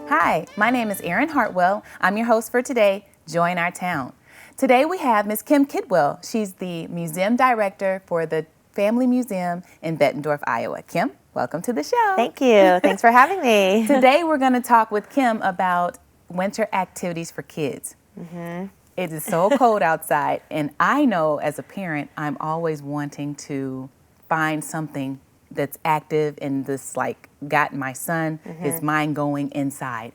Hi, my name is Erin Hartwell. I'm your host for today, Join Our Town. Today we have Ms. Kim Kidwell. She's the museum director for the Family Museum in Bettendorf, Iowa. Kim, welcome to the show. Thank you. Thanks for having me. Today we're going to talk with Kim about winter activities for kids. It is so cold outside, and I know as a parent, I'm always wanting to find something that's active and this like got my son, his mind going inside.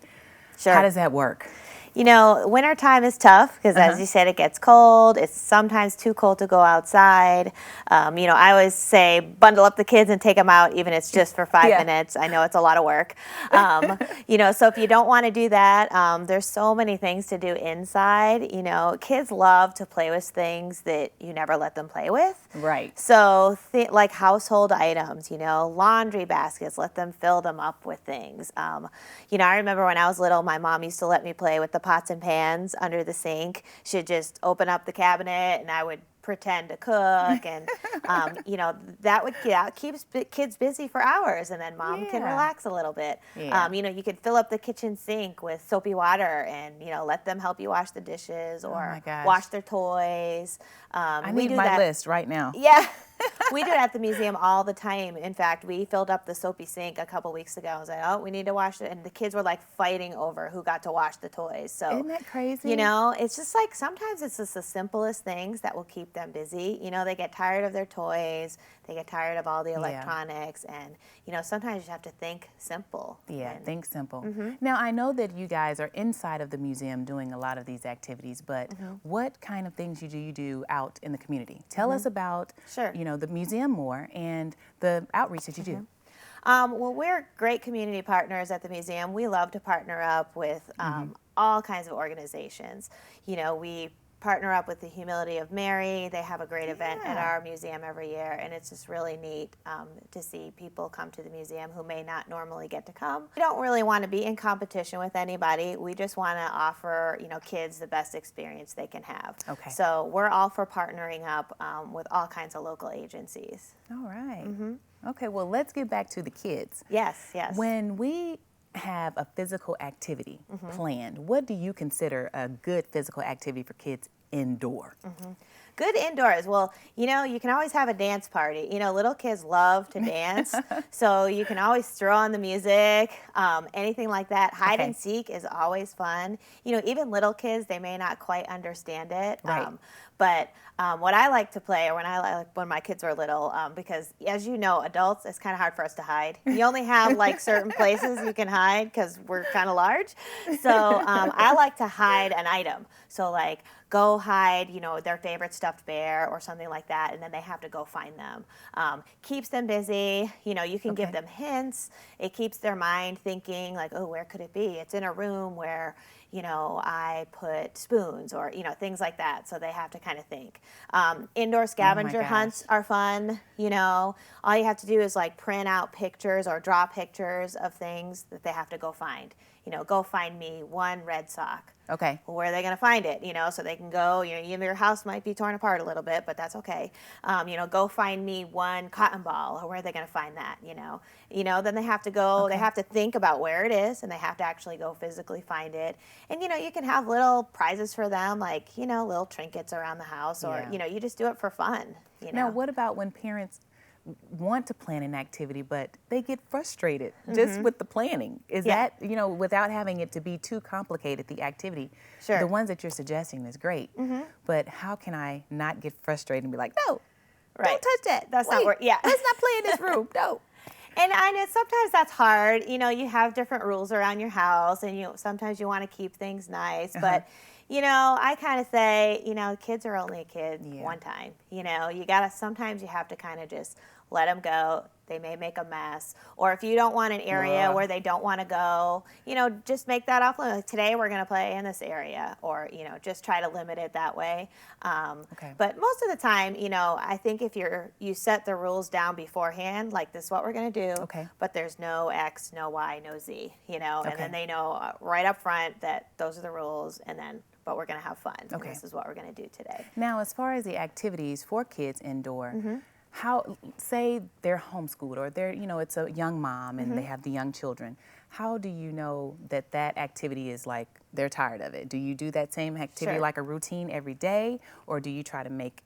Sure. How does that work? You know, wintertime is tough because, as you said, it gets cold. It's sometimes too cold to go outside. I always say bundle up the kids and take them out, even if it's just for 5 minutes. I know it's a lot of work. So if you don't want to do that, there's so many things to do inside. You know, kids love to play with things that you never let them play with. Right. So like household items, laundry baskets, let them fill them up with things. I remember when I was little, my mom used to let me play with the pots and pans under the sink. She'd just open up the cabinet and I would pretend to cook, and that keeps kids busy for hours, and then mom can relax a little bit. You could fill up the kitchen sink with soapy water and let them help you wash the dishes or wash their toys. I need my list right now. Yeah. We do it at the museum all the time. In fact, we filled up the soapy sink a couple weeks ago. I was like, oh, we need to wash it. And the kids were like fighting over who got to wash the toys. So, isn't that crazy? It's just like sometimes it's just the simplest things that will keep them busy. They get tired of their toys. They get tired of all the electronics. And, sometimes you have to think simple. Yeah, think simple. Now, I know that you guys are inside of the museum doing a lot of these activities, but what kind of things do you do out in the community? Tell us about, the museum more and the outreach that you do. Well, we're great community partners at the museum. We love to partner up with all kinds of organizations. We partner up with the Humility of Mary. They have a great event at our museum every year, and it's just really neat to see people come to the museum who may not normally get to come. We don't really want to be in competition with anybody. We just want to offer, kids the best experience they can have. Okay. So we're all for partnering up with all kinds of local agencies. All right. Okay, well, let's get back to the kids. Yes. When we have a physical activity planned, what do you consider a good physical activity for kids indoor? Good indoors. Well, you can always have a dance party. Little kids love to dance, so you can always throw on the music, anything like that. Hide and seek is always fun. Even little kids, they may not quite understand it. Right. But what I like to play, or when my kids were little, because as you know, adults, it's kind of hard for us to hide. You only have like certain places you can hide because we're kind of large. So I like to hide an item. So like go hide, their favorite stuffed bear or something like that, and then they have to go find them. Keeps them busy. You can give them hints. It keeps their mind thinking like, oh, where could it be? It's in a room where I put spoons or, things like that. So they have to kind of think. Indoor scavenger hunts are fun. All you have to do is like print out pictures or draw pictures of things that they have to go find. Go find me one red sock. Okay. Well, where are they going to find it? So they can go, your house might be torn apart a little bit, but that's okay. Go find me one cotton ball, or where are they going to find that? Then they have to go, they have to think about where it is, and they have to actually go physically find it. And, you can have little prizes for them, like, little trinkets around the house, or, you just do it for fun. Now, what about when parents want to plan an activity, but they get frustrated just with the planning? Is that, without having it to be too complicated, the activity? Sure. The ones that you're suggesting is great, but how can I not get frustrated and be like, no, don't touch that. That's not where, let's not play in this room, no. And I know sometimes that's hard. You have different rules around your house, and sometimes you want to keep things nice, but I kind of say, kids are only a kid one time. Sometimes you have to kind of just let them go. They may make a mess. Or if you don't want an area where they don't want to go, just make that off limit. Like, today we're going to play in this area, or, just try to limit it that way. But most of the time, I think if you set the rules down beforehand, like this is what we're going to do, but there's no X, no Y, no Z, and then they know right up front that those are the rules, but we're going to have fun. And this is what we're going to do today. Now, as far as the activities for kids indoor, how, say they're homeschooled, or they're, it's a young mom and they have the young children. how do you know that that activity is like they're tired of it? Do you do that same activity Sure. like a routine every day, or do you try to make?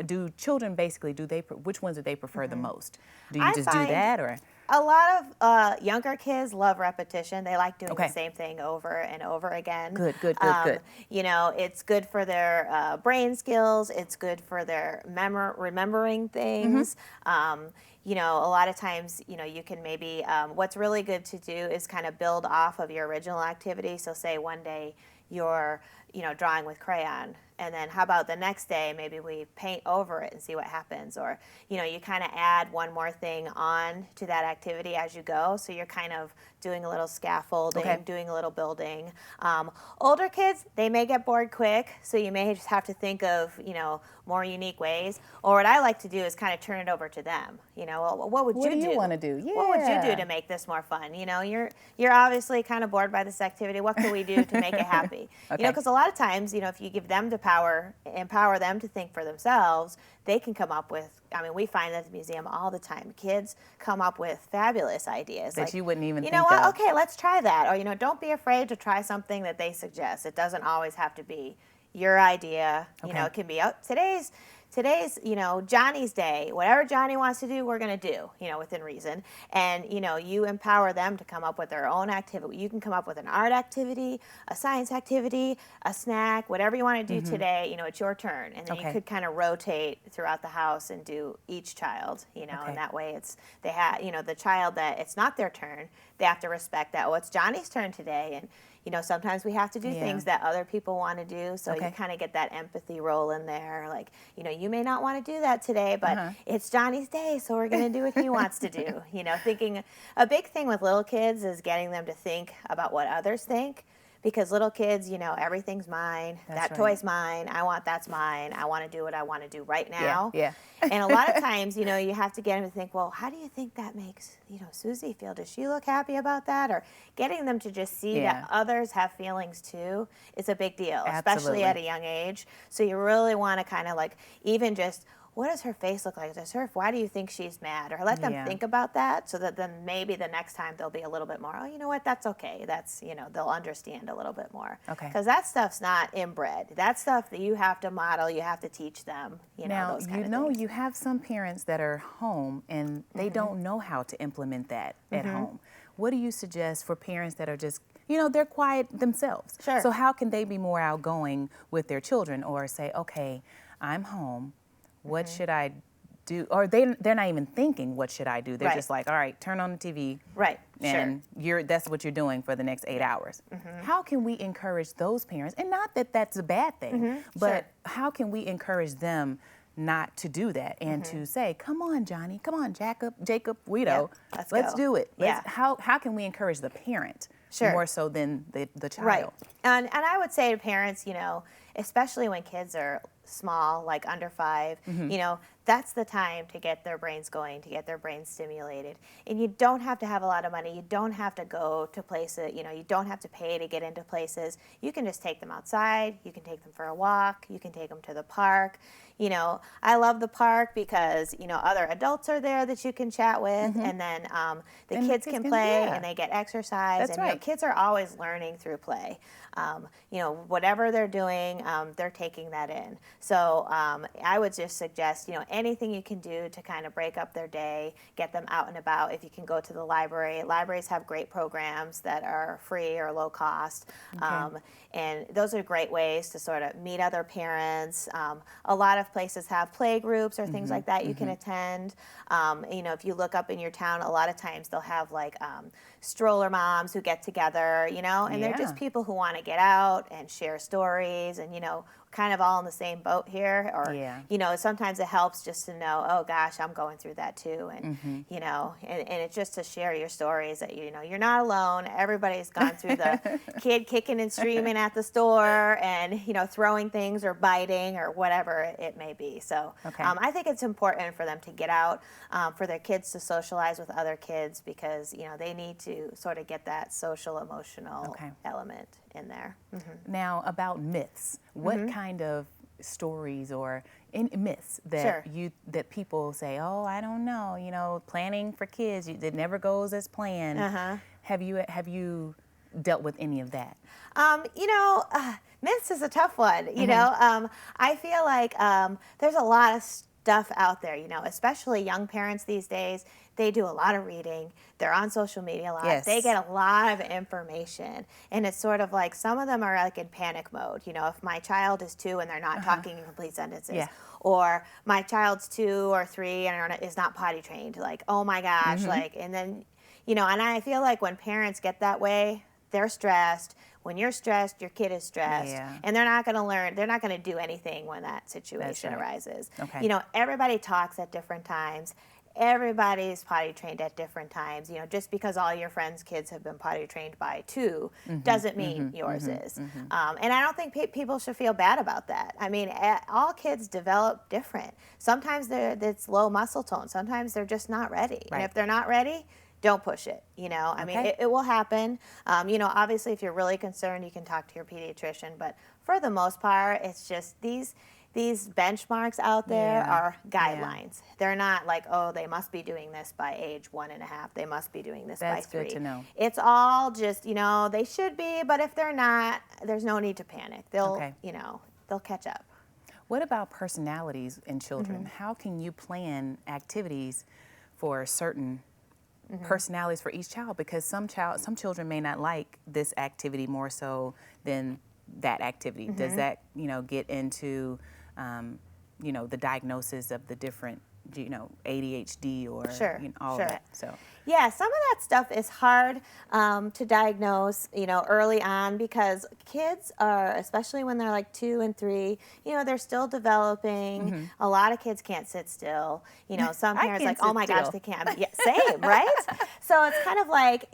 Do children basically which ones do they prefer the most? Do you I just do find that, or a lot of younger kids love repetition. They like doing the okay? same thing over and over again. Good, good, good, good. You know, it's good for their brain skills. It's good for their remembering things. You know, a lot of times, you know, you can maybe, what's really good to do is kind of build off of your original activity. So say one day you're, you know, drawing with crayon, and then how about the next day maybe we paint over it and see what happens, or you know, you kind of add one more thing on to that activity as you go, so you're kind of doing a little scaffolding, Okay. doing a little building. Older kids, they may get bored quick, so you may just have to think of, you know, more unique ways. Or what I like to do is kind of turn it over to them. You know, well, what would What you do do? you want to do? What would you do Yeah. to make this more fun? You know, you're obviously kind of bored by this activity. What can we do to make it happy? You know, Okay. because a lot of times, you know, if you give them the power, empower them to think for themselves, they can come up with, I mean, we find at the museum all the time, kids come up with fabulous ideas. That you wouldn't even you know think what, of. okay, let's try that. Or, you know, don't be afraid to try something that they suggest. It doesn't always have to be your idea. You know, Okay. it can be, oh, today's, you know, Johnny's day. Whatever Johnny wants to do, we're going to do, you know, within reason. And, you know, you empower them to come up with their own activity. You can come up with an art activity, a science activity, a snack, whatever you want to do today, you know, it's your turn. And then you Okay. could kind of rotate throughout the house and do each child, you know, Okay. and that way they have, you know, the child that it's not their turn, they have to respect that, oh, it's Johnny's turn today. And, you know, sometimes we have to do Yeah. things that other people want to do. So you Okay. kind of get that empathy role in there. Like, you know, you may not want to do that today, but it's Johnny's day, so we're going to do what he wants to do. You know, thinking a big thing with little kids is getting them to think about what others think. Because little kids, you know, everything's mine. That's That right. toy's mine. That's mine. I want to do what I want to do right now. Yeah. And a lot of times, you know, you have to get them to think, well, how do you think that makes, you know, Susie feel? Does she look happy about that? Or getting them to just see Yeah. that others have feelings too is a big deal, especially Absolutely. at a young age. So you really want to kind of like even just, what does her face look like? Why do you think she's mad? Or let them Yeah. think about that, so that then maybe the next time they'll be a little bit more, oh, you know what, that's okay. That's, you know, they'll understand a little bit more. Okay. Because that stuff's not inbred. That's stuff that you have to model, you have to teach them, you know, Now, those kind you of know, things. you have some parents that are home and they don't know how to implement that at home. What do you suggest for parents that are just, you know, they're quiet themselves? Sure. So how can they be more outgoing with their children, or say, okay, I'm home, what should I do? Or they're not even thinking, what should I do? They're Right. just like, all right, turn on the TV. Right, And that's what you're doing for the next 8 hours. How can we encourage those parents? And not that that's a bad thing, but how can we encourage them not to do that and to say, come on, Johnny, come on, Jacob, we know, let's let's go. do it. Yeah. How can we encourage the parent Sure. more so than the child? Right. And I would say to parents, you know, especially when kids are small, like under 5, you know, that's the time to get their brains going, to get their brains stimulated. And you don't have to have a lot of money. You don't have to go to places, you know, you don't have to pay to get into places. You can just take them outside. You can take them for a walk. You can take them to the park. You know, I love the park because, you know, other adults are there that you can chat with. And then the And kids can play yeah. and they get exercise. That's and, you know, right. kids are always learning through play. You know, whatever they're doing, they're taking that in. So I would just suggest, you know, anything you can do to kind of break up their day, get them out and about. If you can go to the library, libraries have great programs that are free or low cost. And those are great ways to sort of meet other parents. A lot of places have play groups or things like that you can attend. You know, if you look up in your town, a lot of times they'll have like stroller moms who get together, you know, and they're just Yeah. people who want to get out and share stories and, you know, kind of all in the same boat here. Or, Yeah. you know, sometimes it helps just to know, oh gosh, I'm going through that too. And, you know, and it's just to share your stories that, you know, you're not alone. Everybody's gone through the kid kicking and screaming at the store and, you know, throwing things or biting or whatever it may be. So Okay. I think it's important for them to get out, for their kids to socialize with other kids because, you know, they need to sort of get that social, emotional Okay. element in there. Now, about myths, what kind of stories or myths that Sure. that people say, oh, I don't know, you know, planning for kids, it never goes as planned. Have you dealt with any of that? Mints is a tough one. I feel like there's a lot of stuff out there, especially young parents these days. They do a lot of reading. They're on social media a lot. Yes. They get a lot of information. And it's sort of like some of them are like in panic mode. If my child is 2 and they're not talking in complete sentences, Yeah. or my child's 2 or 3 and is not potty trained, like, oh my gosh, and then, and I feel like when parents get that way, they're stressed. When you're stressed, your kid is stressed, and they're not going to learn. They're not going to do anything when that situation arises. Okay. Everybody talks at different times. Everybody's potty trained at different times. Just because all your friends' kids have been potty trained by 2 doesn't mean yours is. And I don't think people should feel bad about that. I mean, all kids develop different. Sometimes it's low muscle tone. Sometimes they're just not ready. Right. And if they're not ready, don't push it. I mean, it will happen. Obviously, if you're really concerned, you can talk to your pediatrician. But for the most part, it's just these benchmarks out there are guidelines. They're not like, oh, they must be doing this by age 1.5. They must be doing this by 3. That's good to know. It's all just, they should be, but if they're not, there's no need to panic. They'll catch up. What about personalities in children? How can you plan activities for certain personalities for each child? Because some children may not like this activity more so than that activity. Does that, get into, the diagnosis of the different, ADHD or all that? So. Yeah, some of that stuff is hard to diagnose, early on, because kids are, especially when they're like 2 and 3, they're still developing. A lot of kids can't sit still. Some parents like, oh my gosh, they can't. Yeah, same, right? So it's kind of like,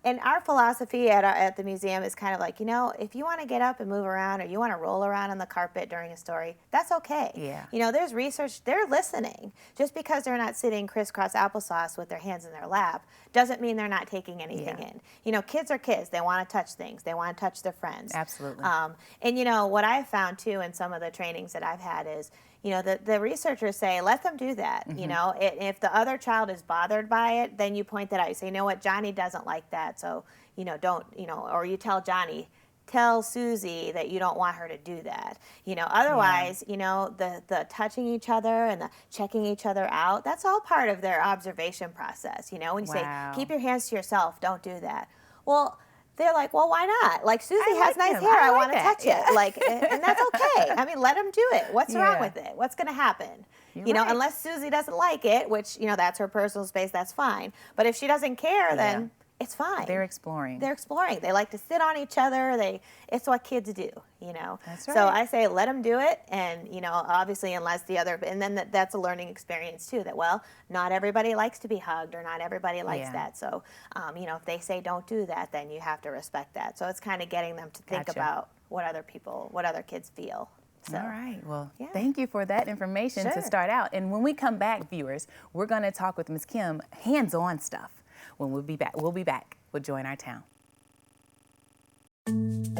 and our philosophy at the museum is kind of like, if you want to get up and move around or you want to roll around on the carpet during a story, that's okay. Yeah. There's research, they're listening. Just because they're not sitting crisscross applesauce with their hands in their lap doesn't mean they're not taking anything in. Kids are kids. They want to touch things. They want to touch their friends. Absolutely. And what I've found too in some of the trainings that I've had is, the researchers say, let them do that. If the other child is bothered by it, then you point that out. You say, you know what, Johnny doesn't like that. So, don't, or you tell Johnny, tell Susie that you don't want her to do that. Otherwise, the touching each other and the checking each other out, that's all part of their observation process. When you say, keep your hands to yourself, don't do that. Well, they're like, well, why not? Like, Susie has nice hair. I want to touch it. Like, and that's okay. I mean, let them do it. What's wrong with it? What's going to happen? Unless Susie doesn't like it, which, that's her personal space, that's fine. But if she doesn't care, then it's fine. They're exploring. They like to sit on each other. It's what kids do, That's right. So I say let them do it, and obviously unless the other, and then that's a learning experience too. That not everybody likes to be hugged, or not everybody likes that. So if they say don't do that, then you have to respect that. So it's kind of getting them to think about what other kids feel. So. All right. Well, thank you for that information to start out. And when we come back, viewers, we're going to talk with Ms. Kim, hands-on stuff. When we'll be back with Join Our Town.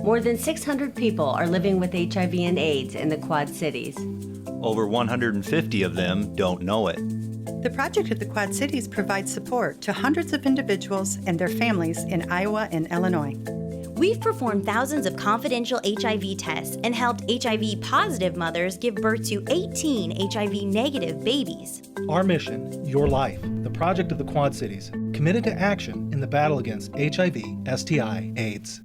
More than 600 people are living with HIV and AIDS in the Quad Cities. Over 150 of them don't know it. The project at the Quad Cities provides support to hundreds of individuals and their families in Iowa and Illinois. We've performed thousands of confidential HIV tests and helped HIV-positive mothers give birth to 18 HIV-negative babies. Our mission, your life, the project of the Quad Cities, committed to action in the battle against HIV, STI, AIDS.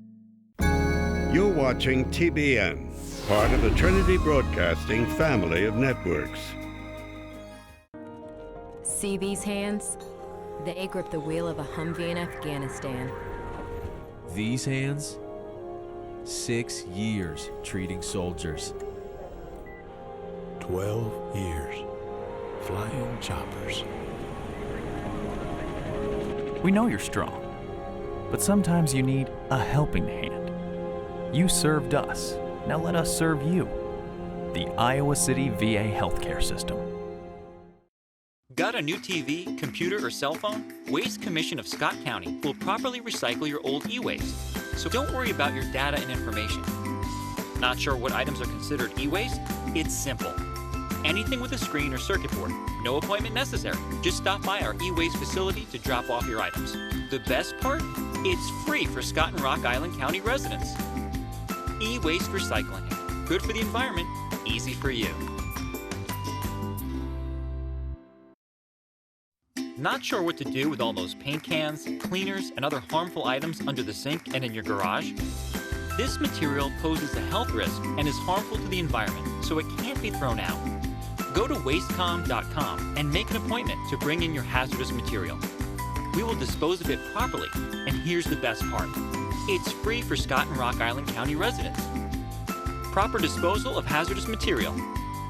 You're watching TBN, part of the Trinity Broadcasting family of networks. See these hands? They grip the wheel of a Humvee in Afghanistan. These hands? 6 years treating soldiers. 12 years flying choppers. We know you're strong, but sometimes you need a helping hand. You served us. Now let us serve you. The Iowa City VA Healthcare System. Got a new TV, computer, or cell phone? Waste Commission of Scott County will properly recycle your old e-waste, so don't worry about your data and information. Not sure what items are considered e-waste? It's simple. Anything with a screen or circuit board. No appointment necessary. Just stop by our e-waste facility to drop off your items. The best part? It's free for Scott and Rock Island County residents. E-waste recycling. Good for the environment, easy for you. Not sure what to do with all those paint cans, cleaners, and other harmful items under the sink and in your garage? This material poses a health risk and is harmful to the environment, so it can't be thrown out. Go to wastecom.com and make an appointment to bring in your hazardous material. We will dispose of it properly, and here's the best part. It's free for Scott and Rock Island County residents. Proper disposal of hazardous material.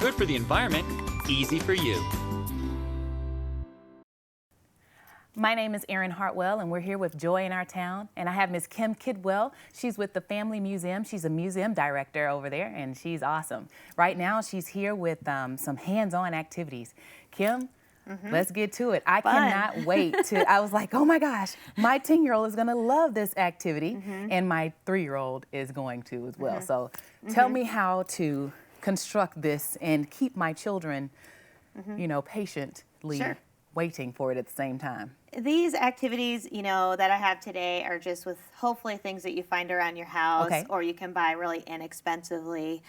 Good for the environment, easy for you. My name is Erin Hartwell, and we're here with Joy in Our Town. And I have Miss Kim Kidwell. She's with the Family Museum. She's a museum director over there, and she's awesome. Right now, she's here with some hands-on activities. Kim, let's get to it. I cannot wait to, I was like, oh my gosh, my 10-year-old is gonna love this activity, and my 3-year-old is going to as well. So tell me how to construct this and keep my children, you know, patiently waiting for it at the same time. These activities, you know, that I have today are just with hopefully things that you find around your house or you can buy really inexpensively.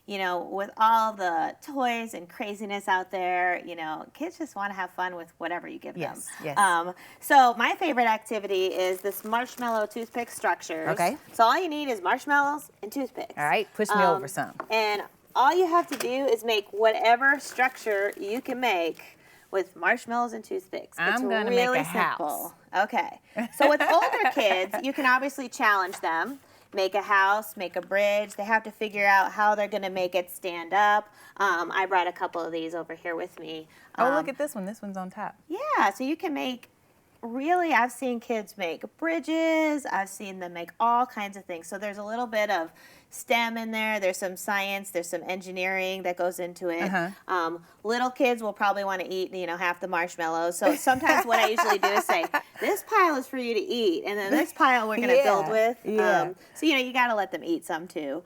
You know, with all the toys and craziness out there, you know, kids just want to have fun with whatever you give them. So my favorite activity is this marshmallow toothpick structures. So all you need is marshmallows and toothpicks. All right, push me over some. And all you have to do is make whatever structure you can make with marshmallows and toothpicks. I'm going to really make a simple. house. Okay. So with older kids, you can obviously challenge them. Make a house, make a bridge. They have to figure out how they're going to make it stand up. I brought a couple of these over here with me. Oh, look at this one. This one's on top. Yeah, so you can make, really, I've seen kids make bridges. I've seen them make all kinds of things. So there's a little bit of STEM in there. There's some science. There's some engineering that goes into it. Little kids will probably want to eat, you know, half the marshmallows. So sometimes what I usually do is say, this pile is for you to eat, and then this pile we're going to build with. So, you know, you got to let them eat some too.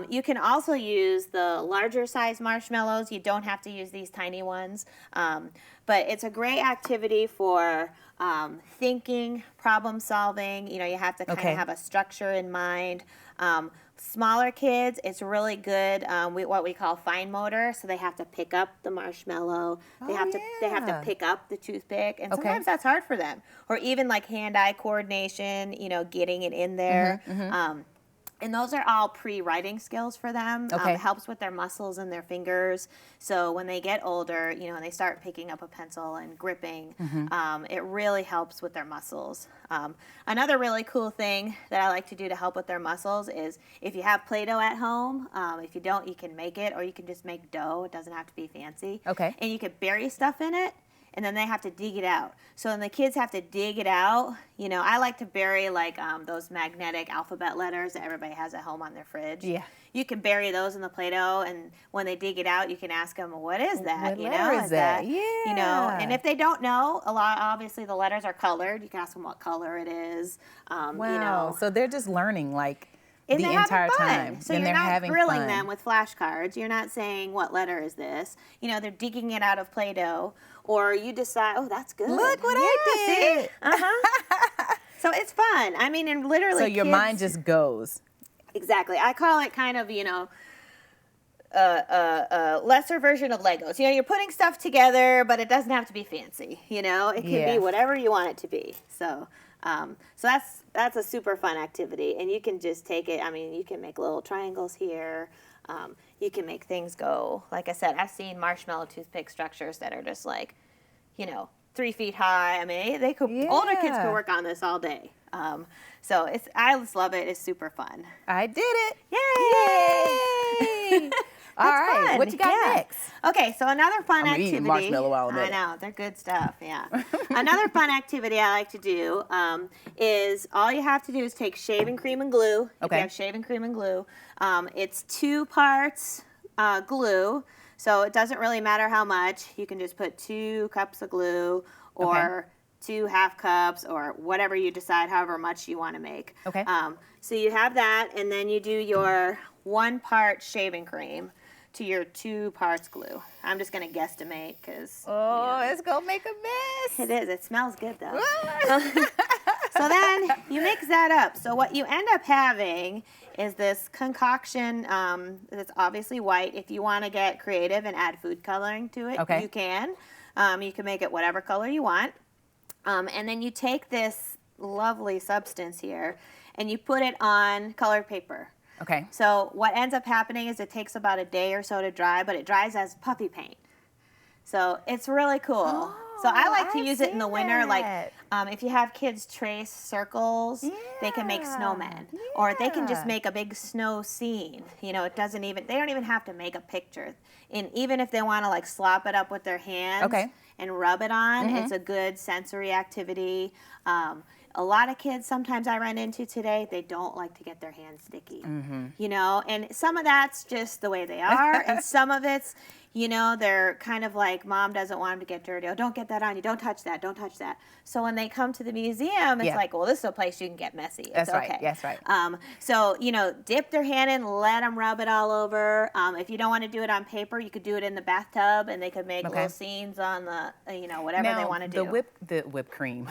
You can also use the larger size marshmallows. You don't have to use these tiny ones. But it's a great activity for thinking, problem solving. You know, you have to kind of have a structure in mind. Smaller kids, it's really good. What we call fine motor, so they have to pick up the marshmallow. They have to pick up the toothpick, and sometimes that's hard for them. Or even like hand-eye coordination, you know, getting it in there. And those are all pre-writing skills for them. It helps with their muscles and their fingers. So when they get older, you know, and they start picking up a pencil and gripping, it really helps with their muscles. Another really cool thing that I like to do to help with their muscles is if you have Play-Doh at home, if you don't, you can make it, or you can just make dough. It doesn't have to be fancy. And you could bury stuff in it, and then they have to dig it out. So when the kids have to dig it out, you know, I like to bury like those magnetic alphabet letters that everybody has at home on their fridge. You can bury those in the Play-Doh, and when they dig it out, you can ask them, what is that? What letter is that? You know, and if they don't know, obviously the letters are colored. You can ask them what color it is. You know. So they're just learning like And the they're entire having fun. time. So and you're they're not having grilling fun. them with flashcards. You're not saying, what letter is this? You know, they're digging it out of Play-Doh. Or you decide, oh, that's good. Look what I did. So it's fun. I mean, and literally So your mind just goes. Exactly. I call it kind of, you know, a lesser version of Legos. You know, you're putting stuff together, but it doesn't have to be fancy. You know, it can be whatever you want it to be. So, so that's a super fun activity, and you can just take it. I mean, you can make little triangles here. You can make things go. Like I said, I've seen marshmallow toothpick structures that are just like, you know, 3 feet high. I mean, they could. Older kids could work on this all day. So I just love it. It's super fun. I did it. Yay! All right, fun. what you got next? Okay, so another fun I'm eating activity. marshmallow all day. I know, they're good stuff, yeah. Another fun activity I like to do is all you have to do is take shaving cream and glue. If you have shaving cream and glue. It's 2 parts glue, so it doesn't really matter how much. You can just put 2 cups of glue or 2 half cups or whatever you decide, however much you want to make. So you have that, and then you do your 1 part shaving cream to your 2 parts glue. I'm just going to guesstimate because... Oh, it's going to make a mess. It is. It smells good, though. So then you mix that up. So what you end up having is this concoction that's obviously white. If you want to get creative and add food coloring to it, you can. You can make it whatever color you want. And then you take this lovely substance here and you put it on colored paper. Okay. So what ends up happening is it takes about a day or so to dry, but it dries as puppy paint. So it's really cool. So I like to use it in the winter, like if you have kids trace circles, they can make snowmen, or they can just make a big snow scene. You know, they don't even have to make a picture. And even if they want to like slop it up with their hands and rub it on, it's a good sensory activity. A lot of kids sometimes I run into today, they don't like to get their hands sticky, you know, and some of that's just the way they are, and some of it's, you know, they're kind of like, mom doesn't want them to get dirty. Oh, don't get that on you. Don't touch that. Don't touch that. So when they come to the museum, it's like, well, this is a place you can get messy. It's That's right. okay. That's right. So, you know, dip their hand in, let them rub it all over. If you don't want to do it on paper, you could do it in the bathtub, and they could make little scenes on the, you know, whatever they want to do. The whipped cream.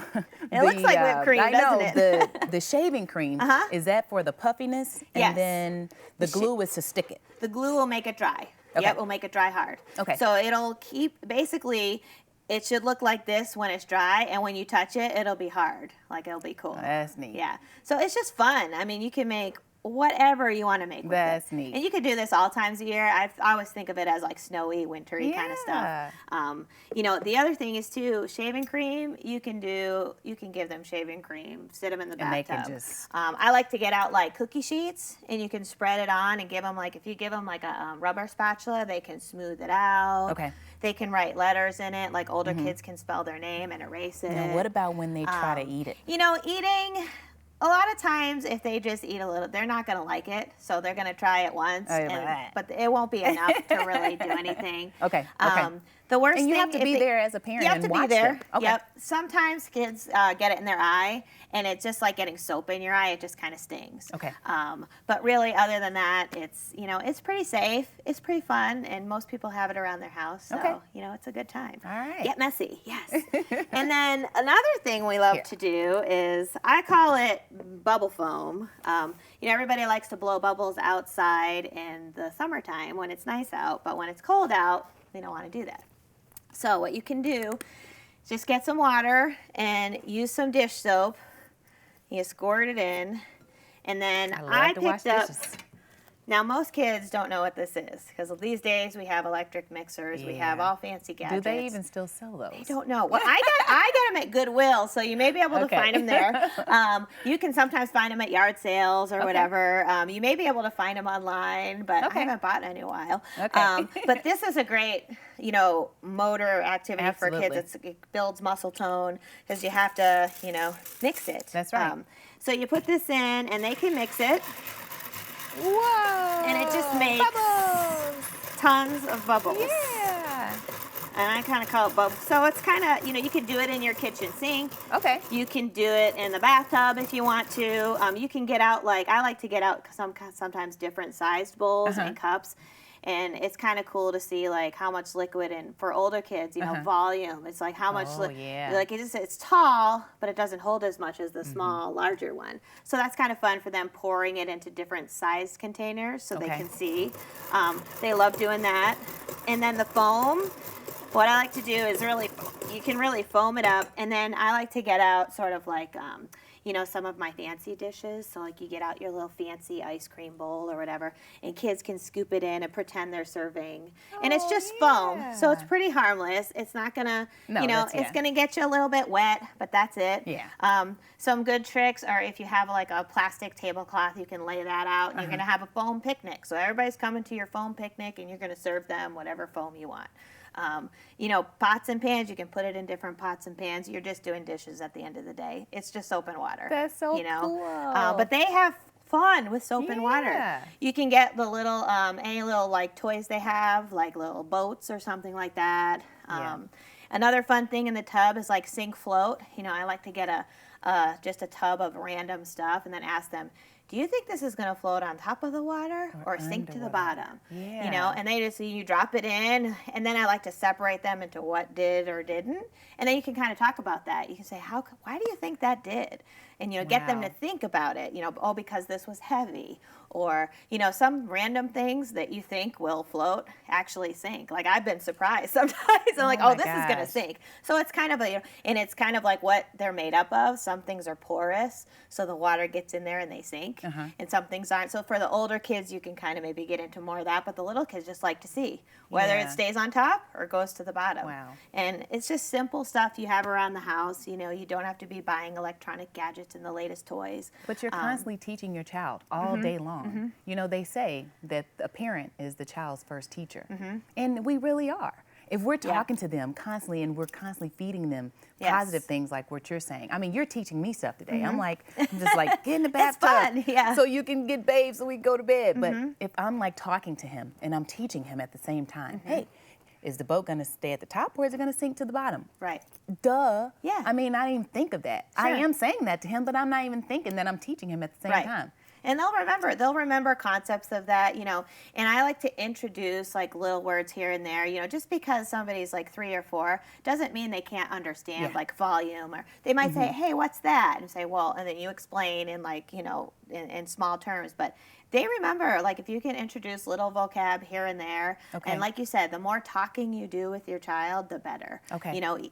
It looks like whipped cream, doesn't it? The shaving cream, is that for the puffiness? And then the glue is to stick it? The glue will make it dry. Okay. Yep, we'll make it dry hard. Okay. So it'll keep, basically, it should look like this when it's dry, and when you touch it, it'll be hard. Like, it'll be cool. That's neat. Yeah. So it's just fun. I mean, you can make whatever you want to make with That's it. neat. And you could do this all times of year. I always think of it as like snowy, wintry kind of stuff. You know, the other thing is too, shaving cream, you can give them shaving cream, sit them in the bathtub. And they can just... I like to get out like cookie sheets, and you can spread it on and give them like, if you give them like a rubber spatula, they can smooth it out. Okay. They can write letters in it, like older kids can spell their name and erase it. Now, what about when they try to eat it? You know, eating... A lot of times, if they just eat a little, they're not going to like it, so they're going to try it once, but it won't be enough to really do anything. Okay. The worst and you thing, have to be there as a parent you have and to watch be there. them. Okay. Yep. Sometimes kids get it in their eye, and it's just like getting soap in your eye. It just kind of stings. Okay. But really, other than that, it's it's pretty safe. It's pretty fun, and most people have it around their house. So it's a good time. All right. Get messy, yes. And then another thing we love to do is, I call it bubble foam. Everybody likes to blow bubbles outside in the summertime when it's nice out, but when it's cold out, they don't want to do that. So what you can do is just get some water and use some dish soap. You squirt it in, and then I picked up. Now, most kids don't know what this is, because these days we have electric mixers, we have all fancy gadgets. Do they even still sell those? They don't know. Well, I got them at Goodwill, so you may be able to find them there. You can sometimes find them at yard sales or whatever. You may be able to find them online, but I haven't bought any in a while. But this is a great, motor activity for kids. It builds muscle tone, because you have to, mix it. That's right. So you put this in, and they can mix it. Whoa! And it just makes tons of bubbles. Yeah. And I kind of call it bubbles. So it's kind of, you can do it in your kitchen sink. Okay. You can do it in the bathtub if you want to. You can get out, I like to get out sometimes different sized bowls and cups. And it's kind of cool to see how much liquid, and for older kids, volume. It's like how much it's tall, but it doesn't hold as much as the small, larger one. So that's kind of fun for them, pouring it into different sized containers so they can see. They love doing that. And then the foam, what I like to do is you can really foam it up, and then I like to get out sort of some of my fancy dishes. So you get out your little fancy ice cream bowl or whatever, and kids can scoop it in and pretend they're serving. And it's just foam, so it's pretty harmless. It's not gonna, it's gonna get you a little bit wet, but that's it. Yeah. Some good tricks are, if you have a plastic tablecloth, you can lay that out, and you're gonna have a foam picnic. So everybody's coming to your foam picnic, and you're gonna serve them whatever foam you want. Pots and pans, you can put it in different pots and pans. You're just doing dishes at the end of the day. It's just soap and water. That's so cool. But they have fun with soap and water. You can get the little, any little toys they have, like little boats or something like that. Another fun thing in the tub is sink float. I like to get just a tub of random stuff and then ask them, do you think this is going to float on top of the water or sink to the bottom? Yeah. And they just, you drop it in, and then I like to separate them into what did or didn't. And then you can kind of talk about that. You can say, why do you think that did? and, get them to think about it, because this was heavy, or, some random things that you think will float actually sink. Like, I've been surprised sometimes. I'm like, this is going to sink. So it's kind of and it's kind of like what they're made up of. Some things are porous, so the water gets in there and they sink, and some things aren't. So for the older kids, you can kind of maybe get into more of that, but the little kids just like to see whether it stays on top or goes to the bottom. Wow. And it's just simple stuff you have around the house. You don't have to be buying electronic gadgets and the latest toys. But you're constantly teaching your child all day long. They say that a parent is the child's first teacher. And we really are. If we're talking to them constantly and we're constantly feeding them positive things like what you're saying. I mean, you're teaching me stuff today. I'm just like, get in the bathtub so you can get bathed so we can go to bed. But if I'm like talking to him and I'm teaching him at the same time, hey, is the boat going to stay at the top or is it going to sink to the bottom? Right. Duh. Yeah. I mean, I didn't even think of that. Sure. I am saying that to him, but I'm not even thinking that I'm teaching him at the same time. And they'll remember concepts of that, and I like to introduce like little words here and there, just because somebody's like 3 or 4 doesn't mean they can't understand like volume, or they might say, hey, what's that? And say, well, and then you explain in like, in small terms, but they remember, like if you can introduce little vocab here and there, and like you said, the more talking you do with your child, the better.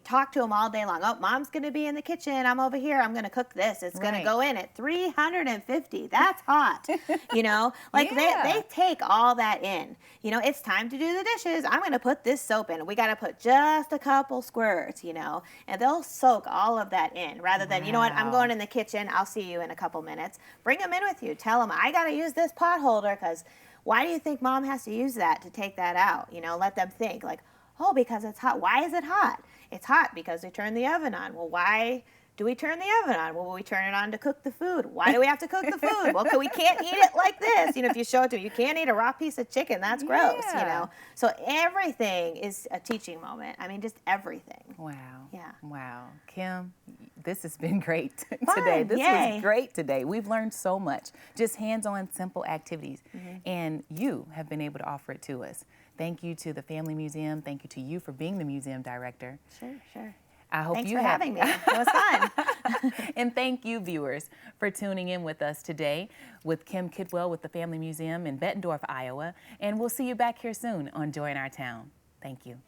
Talk to them all day long. Oh, mom's going to be in the kitchen. I'm over here. I'm going to dishes. It's going to go in at 350. That's hot. They take all that in. It's time to do the dishes. I'm going to put this soap in. We got to put just a couple squirts, and they'll soak all of that in rather than, you know what, I'm going in the kitchen. I'll see you in a couple minutes. Bring them in with you. Tell them, I got to use this pot holder because why do you think mom has to use that to take that out? Let them think like, oh, because it's hot. Why is it hot? It's hot because we turned the oven on. Well, why do we turn the oven on? Well, we turn it on to cook the food. Why do we have to cook the food? Well, we can't eat it like this. If you show it to them, you can't eat a raw piece of chicken. That's gross, So everything is a teaching moment. I mean, just everything. Wow. Yeah. Wow. Kim, this has been great today. This was great today. We've learned so much. Just hands-on, simple activities. And you have been able to offer it to us. Thank you to the Family Museum. Thank you to you for being the museum director. Sure. I hope Thanks you for having me. It was fun. And thank you, viewers, for tuning in with us today with Kim Kidwell with the Family Museum in Bettendorf, Iowa. And we'll see you back here soon on Joy in Our Town. Thank you.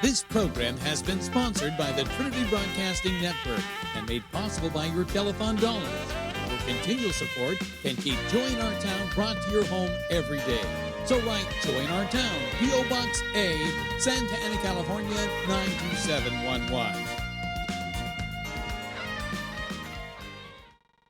This program has been sponsored by the Trinity Broadcasting Network and made possible by your telethon dollars. Your continual support can keep Joy in Our Town brought to your home every day. So write Joy in Our Town, P.O. Box A, Santa Ana, California, 92711.